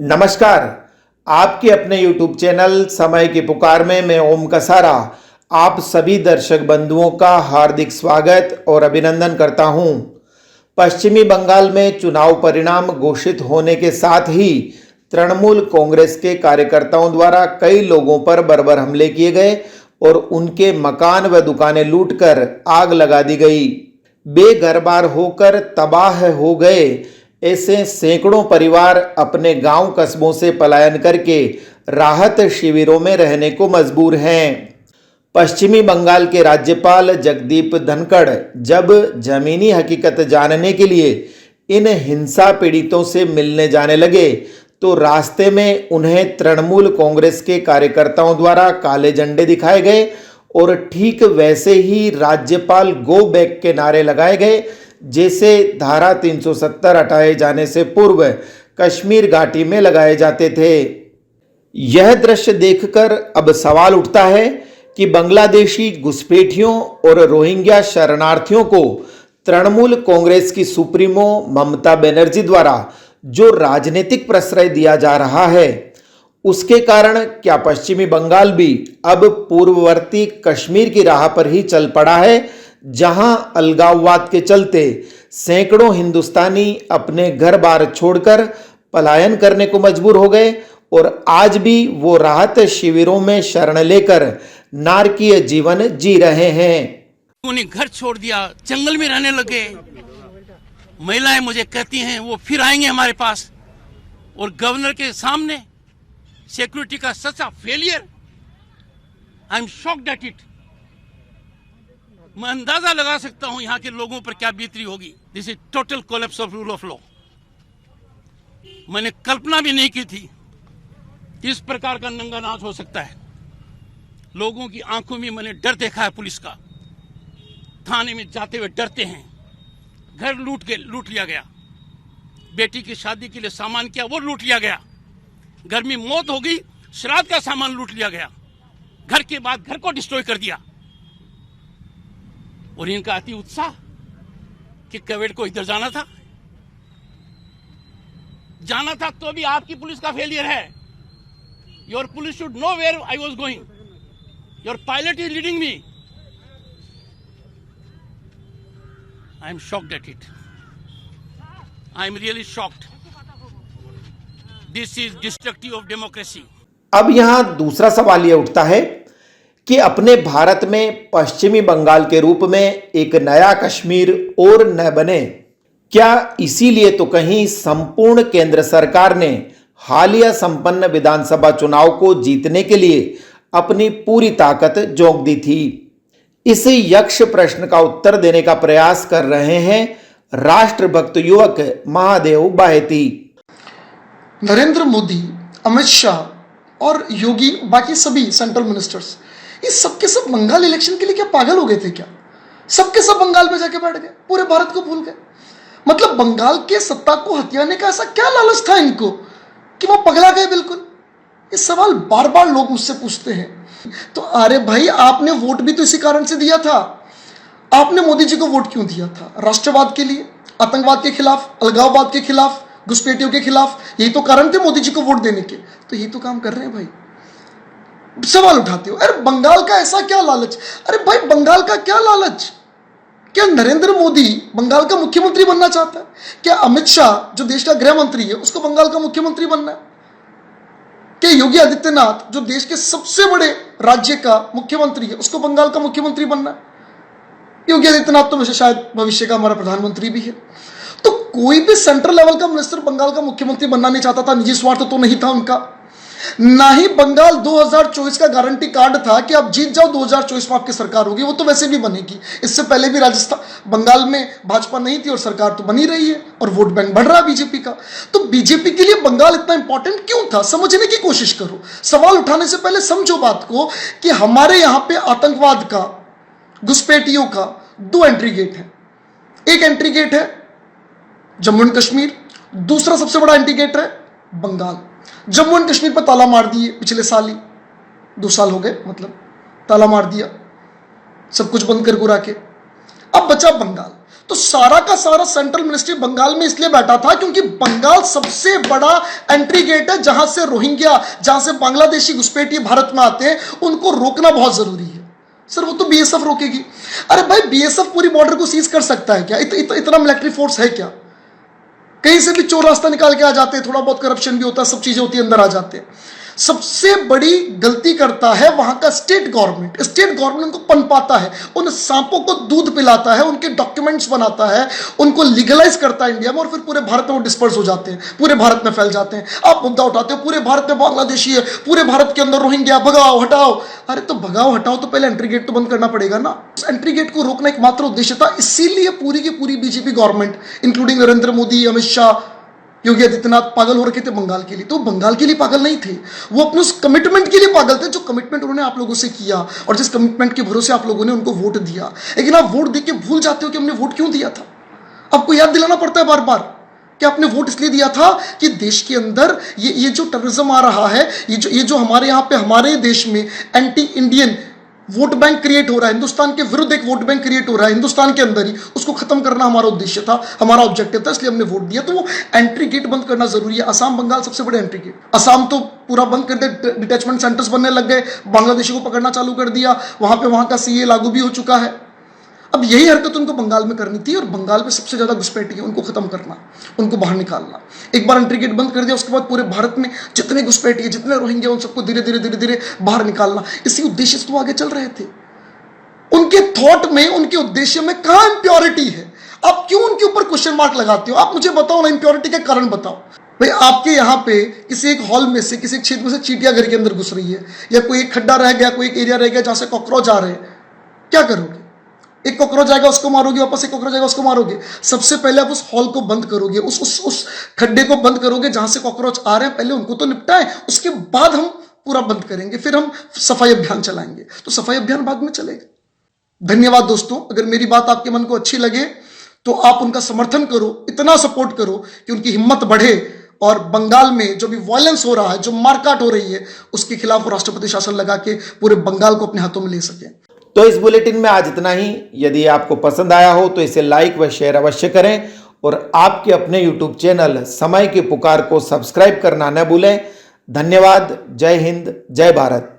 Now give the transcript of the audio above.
नमस्कार। आपके अपने YouTube चैनल समय की पुकार में मैं ओम कसारा आप सभी दर्शक बंधुओं का हार्दिक स्वागत और अभिनंदन करता हूं। पश्चिमी बंगाल में चुनाव परिणाम घोषित होने के साथ ही तृणमूल कांग्रेस के कार्यकर्ताओं द्वारा कई लोगों पर बर्बर हमले किए गए और उनके मकान व दुकानें लूटकर आग लगा दी गई। बेघर-बार होकर तबाह हो गए ऐसे सैकड़ों परिवार अपने गांव कस्बों से पलायन करके राहत शिविरों में रहने को मजबूर हैं। पश्चिमी बंगाल के राज्यपाल जगदीप धनखड़ जब जमीनी हकीकत जानने के लिए इन हिंसा पीड़ितों से मिलने जाने लगे तो रास्ते में उन्हें तृणमूल कांग्रेस के कार्यकर्ताओं द्वारा काले झंडे दिखाए गए और ठीक वैसे ही राज्यपाल गो बैक के नारे लगाए गए जैसे धारा 370 हटाए जाने से पूर्व कश्मीर घाटी में लगाए जाते थे। यह दृश्य देखकर अब सवाल उठता है कि बांग्लादेशी घुसपैठियों और रोहिंग्या शरणार्थियों को तृणमूल कांग्रेस की सुप्रीमो ममता बनर्जी द्वारा जो राजनीतिक प्रश्रय दिया जा रहा है उसके कारण क्या पश्चिमी बंगाल भी अब पूर्ववर्ती कश्मीर की राह पर ही चल पड़ा है, जहां अलगाववाद के चलते सैकड़ों हिंदुस्तानी अपने घर बार छोड़कर पलायन करने को मजबूर हो गए और आज भी वो राहत शिविरों में शरण लेकर नारकीय जीवन जी रहे हैं। उन्हें घर छोड़ दिया, जंगल में रहने लगे। महिलाएं मुझे कहती हैं वो फिर आएंगे हमारे पास, और गवर्नर के सामने सिक्योरिटी का सच्चा failure. I am shocked at it. मैं अंदाजा लगा सकता हूं यहाँ के लोगों पर क्या बीतरी होगी। This is total collapse of rule of law. मैंने कल्पना भी नहीं की थी कि इस प्रकार का नंगा नाच हो सकता है। लोगों की आंखों में मैंने डर देखा है। पुलिस का थाने में जाते हुए डरते हैं। घर लूट लिया गया। बेटी की शादी के लिए सामान किया, वो लूट लिया गया। घर में मौत हो गई, श्राद्ध का सामान लूट लिया गया। घर के बाद घर को डिस्ट्रॉय कर दिया। और इनका अति उत्साह कि कवेड़ को इधर जाना था तो भी आपकी पुलिस का फेलियर है। Your police should know where I was going. Your pilot is leading me. I am shocked at it. I am really shocked. This is destructive of democracy. अब यहां दूसरा सवाल यह उठता है कि अपने भारत में पश्चिमी बंगाल के रूप में एक नया कश्मीर और न बने। क्या इसीलिए तो कहीं संपूर्ण केंद्र सरकार ने हालिया संपन्न विधानसभा चुनाव को जीतने के लिए अपनी पूरी ताकत झोंक दी थी। इस यक्ष प्रश्न का उत्तर देने का प्रयास कर रहे हैं राष्ट्रभक्त युवक महादेव बाहेती। नरेंद्र मोदी, अमित शाह और योगी, बाकी सभी सेंट्रल मिनिस्टर्स, ये सबके सब बंगाल इलेक्शन के लिए क्या पागल हो गए थे क्या? सबके सब बंगाल में जाके बैठ गए, पूरे भारत को भूल गए। मतलब बंगाल के सत्ता को हथियाने का ऐसा क्या लालच था इनको कि वो पगला गए बिल्कुल? ये सवाल बार बार लोग मुझसे पूछते हैं। तो अरे भाई, आपने वोट भी तो इसी कारण से दिया था। आपने मोदी जी को वोट क्यों दिया था? राष्ट्रवाद के लिए, आतंकवाद के खिलाफ, अलगाववाद के खिलाफ, घुसपैठियों के खिलाफ। यही तो कारण थे मोदी जी को वोट देने के। तो यही तो काम कर रहे हैं भाई। सवाल उठाते हो, अरे बंगाल का ऐसा क्या लालच? अरे भाई, बंगाल का क्या लालच? क्या नरेंद्र मोदी बंगाल का मुख्यमंत्री बनना चाहता है? क्या अमित शाह जो देश का गृह मंत्री है उसको बंगाल का मुख्यमंत्री बनना है? क्या योगी आदित्यनाथ जो देश के सबसे बड़े राज्य का मुख्यमंत्री है उसको बंगाल का मुख्यमंत्री बनना है? योगी आदित्यनाथ तो वैसे शायद भविष्य का हमारा प्रधानमंत्री भी है। तो कोई भी सेंट्रल लेवल का मिनिस्टर बंगाल का मुख्यमंत्री बनना नहीं चाहता था। निजी स्वार्थ तो नहीं था उनका। ना ही बंगाल 2024 का गारंटी कार्ड था कि आप जीत जाओ 2024 में आपकी सरकार होगी। वो तो वैसे भी बनेगी। इससे पहले भी राजस्थान, बंगाल में भाजपा नहीं थी और सरकार तो बनी रही है और वोट बैंक बढ़ रहा है बीजेपी का। तो बीजेपी के लिए बंगाल इतना इंपॉर्टेंट क्यों था? समझने की कोशिश करो। सवाल उठाने से पहले समझो बात को कि हमारे यहां पे आतंकवाद का, घुसपैठियों का 2 एंट्री गेट है। एक एंट्री गेट है जम्मू एंड कश्मीर, दूसरा सबसे बड़ा एंट्री गेट है बंगाल। जम्मू एंड कश्मीर पर ताला मार दिए पिछले साल ही, 2 साल हो गए, मतलब ताला मार दिया, सब कुछ बंद कर गुरा के। अब बचा बंगाल। तो सारा का सारा सेंट्रल मिनिस्ट्री बंगाल में इसलिए बैठा था क्योंकि बंगाल सबसे बड़ा एंट्री गेट है, जहां से रोहिंग्या, जहां से बांग्लादेशी घुसपैठिए भारत में आते हैं, उनको रोकना बहुत जरूरी है। सर वो तो बीएसएफ रोकेगी। अरे भाई बीएसएफ पूरी बॉर्डर को सीज कर सकता है क्या? इतना मिलिट्री फोर्स है क्या? कहीं से भी चोर रास्ता निकाल के आ जाते हैं, थोड़ा बहुत करप्शन भी होता है, सब चीजें होती है, अंदर आ जाते हैं। सबसे बड़ी गलती करता है वहां का स्टेट गवर्नमेंट। स्टेट गवर्नमेंट उनको पनपाता है, उन सांपों को दूध पिलाता है, उनके डॉक्यूमेंट्स बनाता है, उनको लीगलाइज करता है इंडिया में, और फिर पूरे भारत में वो डिस्पर्स हो जाते हैं, पूरे भारत में फैल जाते हैं। आप मुद्दा उठाते हो पूरे भारत में बांग्लादेशी है, पूरे भारत के अंदर रोहिंग्या, भगाओ हटाओ। अरे तो भगाओ हटाओ तो पहले एंट्री गेट तो बंद करना पड़ेगा ना। एंट्री गेट को रोकना एक मात्र उद्देश्य था। इसीलिए पूरी की पूरी BJP government, including Narendra Modi, Amit Shah, Yogi Adityanath पागल हो रखे थे बंगाल के लिए। तो बंगाल के लिए पागल नहीं थे, वो अपने उस कमिटमेंट के लिए पागल थे, जो कमिटमेंट उन्होंने आप लोगों से किया और जिस कमिटमेंट के भरोसे आप लोगों ने उनको वोट दिया। लेकिन आप वोट देके भूल जाते हो कि हमने वोट क्यों दिया था। आपको याद दिलाना पड़ता है बार बार कि आपने वोट इसलिए दिया था कि देश के अंदर ये जो टेररिज्म आ रहा है, ये जो हमारे यहाँ पे हमारे देश में anti Indian vote bank create हो रहा है, हिंदुस्तान के विरुद्ध एक वोट बैंक क्रिएट हो रहा है हिंदुस्तान के अंदर ही, उसको खत्म करना हमारा उद्देश्य था, हमारा ऑब्जेक्टिव था, इसलिए हमने वोट दिया। तो वो एंट्री गेट बंद करना जरूरी है। असम बंगाल सबसे बड़े एंट्री गेट, असम तो पूरा बंद कर दे, डिटैचमेंट सेंटर्स बनने लग गए, बांग्लादेशी को पकड़ना चालू कर दिया, वहां का सीए लागू भी हो चुका है। अब यही हरकत उनको बंगाल में करनी थी, और बंगाल में सबसे ज्यादा घुसपैठी है, उनको खत्म करना, उनको बाहर निकालना। एक बार एंट्री गेट बंद कर दिया, उसके बाद पूरे भारत में जितने घुसपैठी है, जितने रोहिंग्या, उन सबको धीरे धीरे बाहर निकालना। इसी उद्देश्य से तो आगे चल रहे थे। उनके थॉट में, उनके उद्देश्य में कहां इंप्योरिटी है? आप क्यों उनके ऊपर क्वेश्चन मार्क लगाते हो? आप मुझे बताओ ना, इंप्योरिटी के कारण बताओ। भाई आपके यहां पे किसी एक हॉल में से, किसी एक क्षेत्र में से चींटियां घर के अंदर घुस रही है, या कोई एक खड्डा रह गया, कोई एक एरिया रह गया जहां से कॉकरोच आ रहे हैं, क्या करोगे? एक कॉकरोच आएगा उसको मारोगे, वापस एक कॉकरोच आएगा उसको मारोगे। सबसे पहले आप उस हॉल को बंद करोगे, उस खड्डे को बंद करोगे जहां से कॉकरोच आ रहे हैं, पहले उनको तो निपटाएं, उसके बाद हम पूरा बंद करेंगे, फिर हम सफाई अभियान चलाएंगे। तो सफाई अभियान बाद में चलेगा। धन्यवाद दोस्तों। अगर मेरी बात आपके मन को अच्छी लगे तो आप उनका समर्थन करो, इतना सपोर्ट करो कि उनकी हिम्मत बढ़े, और बंगाल में जो भी वायलेंस हो रहा है, जो मारकाट हो रही है, उसके खिलाफ वो राष्ट्रपति शासन लगा के पूरे बंगाल को अपने हाथों में ले सके। तो इस बुलेटिन में आज इतना ही। यदि आपको पसंद आया हो तो इसे लाइक व शेयर अवश्य करें, और आपके अपने यूट्यूब चैनल समय की पुकार को सब्सक्राइब करना न भूलें। धन्यवाद। जय हिंद, जय भारत।